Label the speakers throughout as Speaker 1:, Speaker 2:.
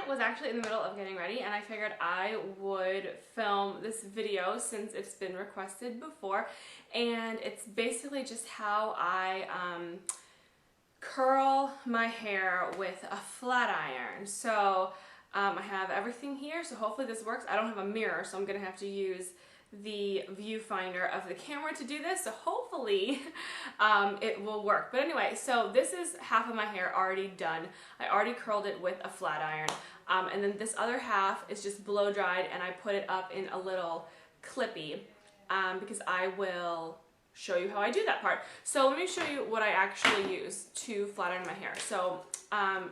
Speaker 1: was actually in the middle of getting ready and I figured I would film this video since it's been requested before, and it's basically just how I curl my hair with a flat iron. So I have everything here, so hopefully this works. I don't have a mirror, so I'm gonna have to use the viewfinder of the camera to do this, so hopefully it will work. But anyway, so this is half of my hair already done. I already curled it with a flat iron, and then this other half is just blow dried, and I put it up in a little clippy because I will show you how I do that part. So let me show you what I actually use to flat iron my hair, so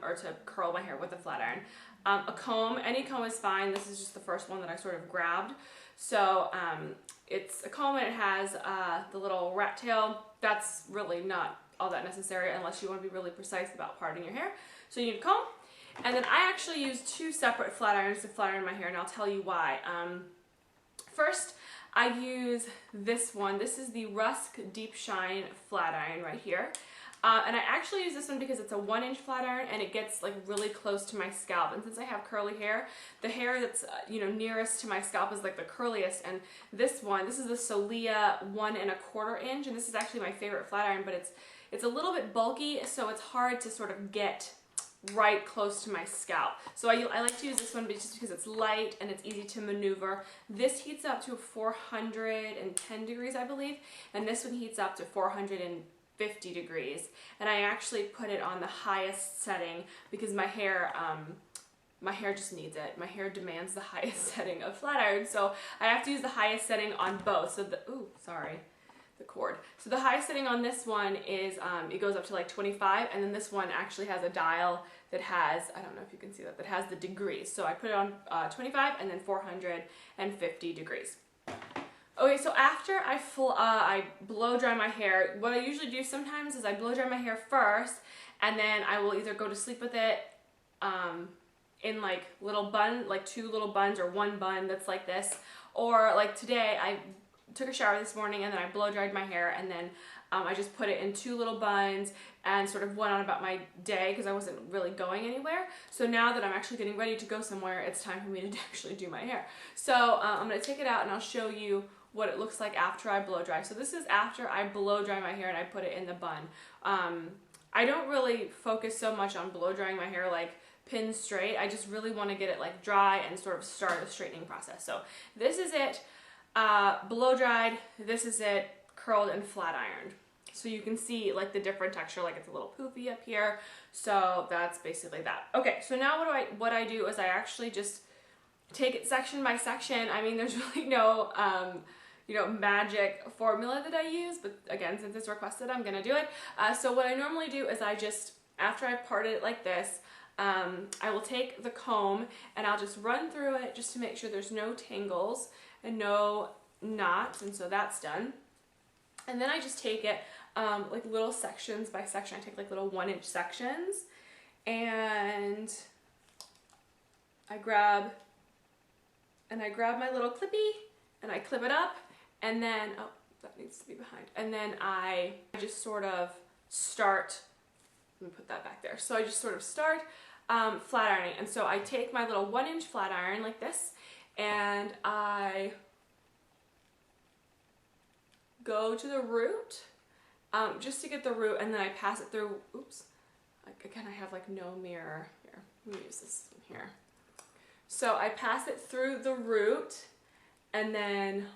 Speaker 1: or to curl my hair with a flat iron. A comb, any comb is fine. This is just the first one that I sort of grabbed. So it's a comb and it has the little rat tail. That's really not all that necessary unless you want to be really precise about parting your hair. So you need a comb. And then I actually use two separate flat irons to flat iron my hair, and I'll tell you why. First, I use this one. This is the Rusk Deep Shine flat iron right here. And I actually use this one because it's a 1-inch flat iron and it gets like really close to my scalp. And since I have curly hair, the hair that's nearest to my scalp is like the curliest. And this one, this is the Solia 1 1/4 inch, and this is actually my favorite flat iron, but it's a little bit bulky, so it's hard to sort of get right close to my scalp. So I like to use this one just because it's light and it's easy to maneuver. This heats up to 410 degrees, I believe, and this one heats up to 450 degrees, and I actually put it on the highest setting because my hair just needs it. My hair demands the highest setting of flat iron, so I have to use the highest setting on both. So the cord. So the highest setting on this one is, it goes up to like 25, and then this one actually has a dial that has, I don't know if you can see that, that has the degrees. So I put it on 25 and then 450 degrees. Okay, so after I blow dry my hair, what I usually do sometimes is I blow dry my hair first, and then I will either go to sleep with it in like two little buns or one bun that's like this, or like today I took a shower this morning and then I blow dried my hair, and then I just put it in two little buns and sort of went on about my day because I wasn't really going anywhere. So now that I'm actually getting ready to go somewhere, it's time for me to actually do my hair. So I'm going to take it out and I'll show you what it looks like after I blow dry. So this is after I blow dry my hair and I put it in the bun. I don't really focus so much on blow drying my hair like pin straight. I just really want to get it like dry and sort of start a straightening process. So this is it. Blow dried, this is it, curled and flat ironed. So you can see like the different texture, like it's a little poofy up here. So that's basically that. Okay, so now what I do is I actually just take it section by section. I mean, there's really no magic formula that I use, but again, since it's requested, I'm gonna do it. So what I normally do is I just, after I've parted it like this, I will take the comb and I'll just run through it just to make sure there's no tangles and no knots, and so that's done. And then I just take it like little sections by section. I take like little 1-inch sections, and I grab my little clippy and I clip it up, and then, oh, that needs to be behind, and then I just sort of start, let me put that back there. So I just sort of start flat ironing, and so I take my little 1-inch flat iron like this, and I go to the root just to get the root, and then I pass it through, oops, again I have like no mirror here, let me use this one here. So I pass it through the root and then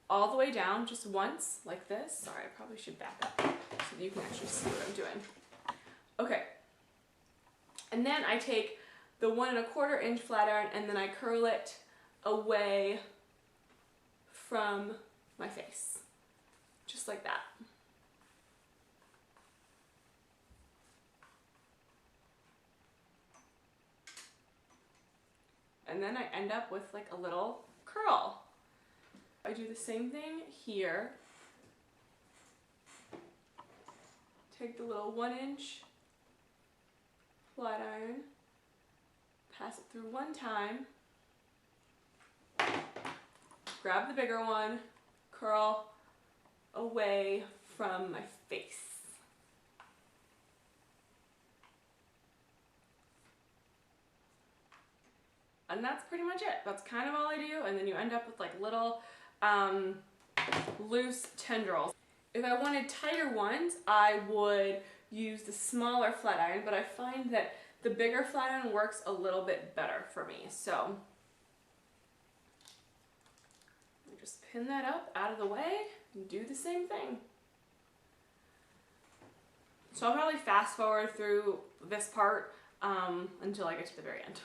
Speaker 1: all the way down just once like this. Sorry, I probably should back up so that you can actually see what I'm doing. Okay, and then I take the 1 1/4 inch flat iron and then I curl it away from my face, just like that. And then I end up with like a little curl. I do the same thing here. Take the little 1-inch flat iron, pass it through one time, grab the bigger one, curl away from my face. And that's pretty much it. That's kind of all I do. And then you end up with like little loose tendrils. If I wanted tighter ones, I would use the smaller flat iron, but I find that the bigger flat iron works a little bit better for me. So just pin that up out of the way and do the same thing. So I'll probably fast forward through this part until I get to the very end.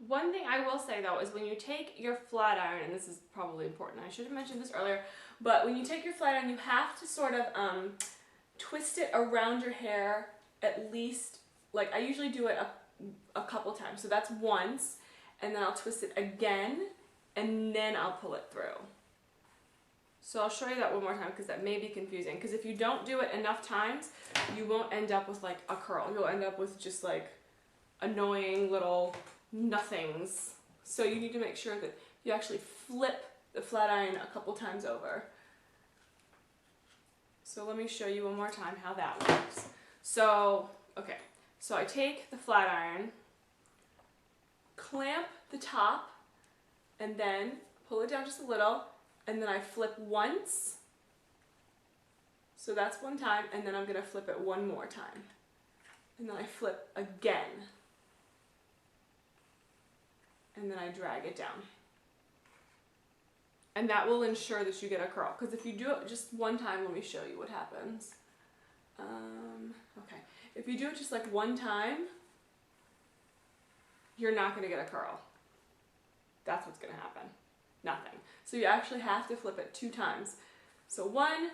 Speaker 1: One thing I will say though is when you take your flat iron, and this is probably important, I should have mentioned this earlier, but when you take your flat iron, you have to sort of twist it around your hair at least, like I usually do it a couple times. So that's once, and then I'll twist it again, and then I'll pull it through. So I'll show you that one more time because that may be confusing. Because if you don't do it enough times, you won't end up with like a curl. You'll end up with just like annoying little nothings. So you need to make sure that you actually flip the flat iron a couple times over. So let me show you one more time how that works. So, okay, so I take the flat iron, clamp the top, and then pull it down just a little, and then I flip once. So that's one time, and then I'm gonna flip it one more time. And then I flip again. And then I drag it down. And that will ensure that you get a curl. Because if you do it just one time, let me show you what happens. Okay, if you do it just like one time, you're not going to get a curl. That's what's going to happen. Nothing. So you actually have to flip it 2 times. So 1,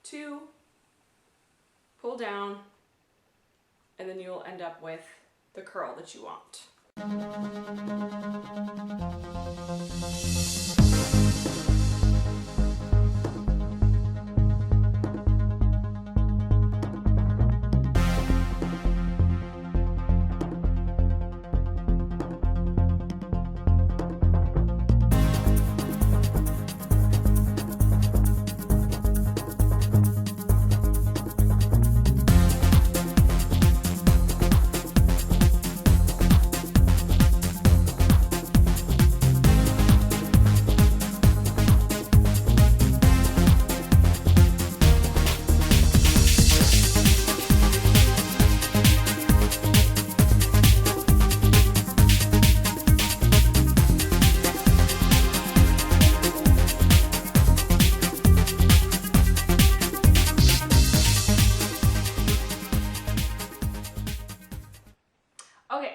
Speaker 1: 2, pull down, and then you'll end up with the curl that you want.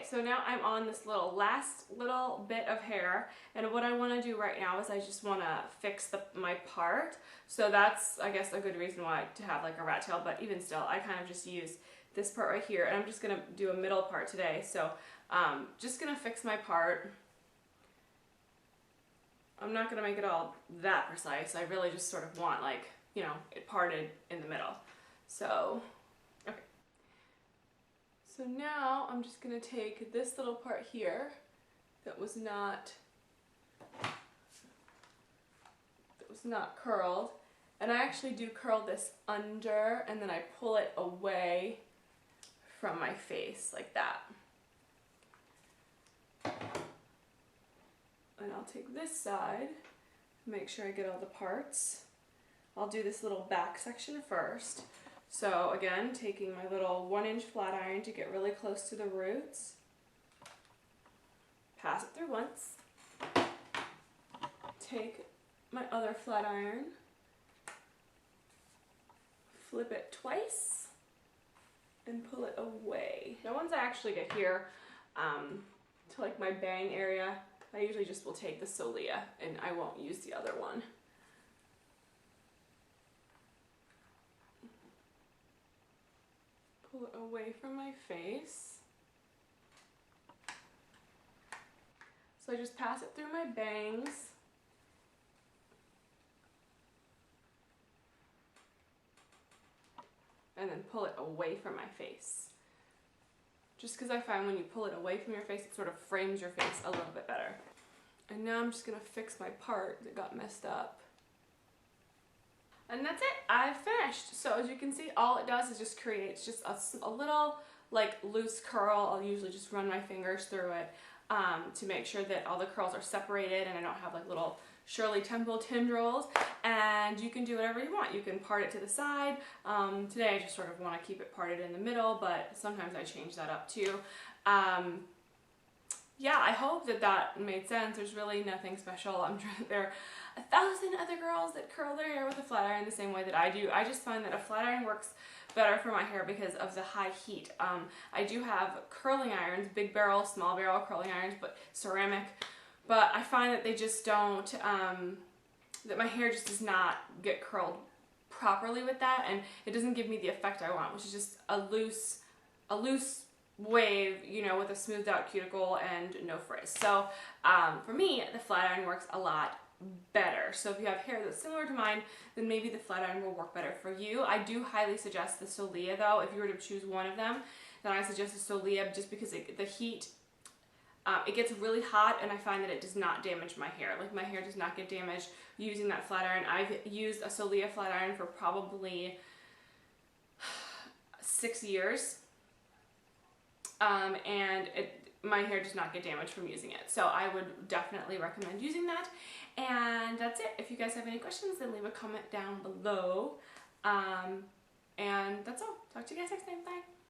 Speaker 1: So now I'm on this last little bit of hair, and what I want to do right now is I just want to fix my part. So that's, I guess, a good reason why to have like a rat tail, but even still, I kind of just use this part right here, and I'm just going to do a middle part today. So just going to fix my part. I'm not going to make it all that precise. I really just sort of want, like, you know, it parted in the middle. So, okay. So now I'm just going to take this little part here that was not curled, and I actually do curl this under, and then I pull it away from my face like that. And I'll take this side, make sure I get all the parts. I'll do this little back section first. So again, taking my little 1-inch flat iron to get really close to the roots. Pass it through once. Take my other flat iron, flip it twice, and pull it away. Now once I actually get here to like my bang area, I usually just will take the Solia and I won't use the other one. Pull it away from my face. So I just pass it through my bangs. and then pull it away from my face. Just because I find when you pull it away from your face, it sort of frames your face a little bit better. And now I'm just gonna fix my part that got messed up. And that's it, I've finished. So as you can see, all it does is just creates just a little like loose curl. I'll usually just run my fingers through it to make sure that all the curls are separated and I don't have like little Shirley Temple tendrils. And you can do whatever you want. You can part it to the side. Today I just sort of want to keep it parted in the middle, but sometimes I change that up too. Yeah, I hope that that made sense. There's really nothing special. I'm sure that there are 1,000 other girls that curl their hair with a flat iron the same way that I do. I just find that a flat iron works better for my hair because of the high heat. I do have curling irons, big barrel, small barrel curling irons, but ceramic. But I find that they just don't, that my hair just does not get curled properly with that, and it doesn't give me the effect I want, which is just a loose wave, you know, with a smoothed out cuticle and no frizz. So for me, the flat iron works a lot better. So if you have hair that's similar to mine, then maybe the flat iron will work better for you. I do highly suggest the Solia though. If you were to choose one of them, then I suggest the Solia just because the heat, it gets really hot and I find that it does not damage my hair. Like my hair does not get damaged using that flat iron. I've used a Solia flat iron for probably 6 years. And my hair does not get damaged from using it. So I would definitely recommend using that. And that's it. If you guys have any questions, then leave a comment down below. And that's all. Talk to you guys next time. Bye.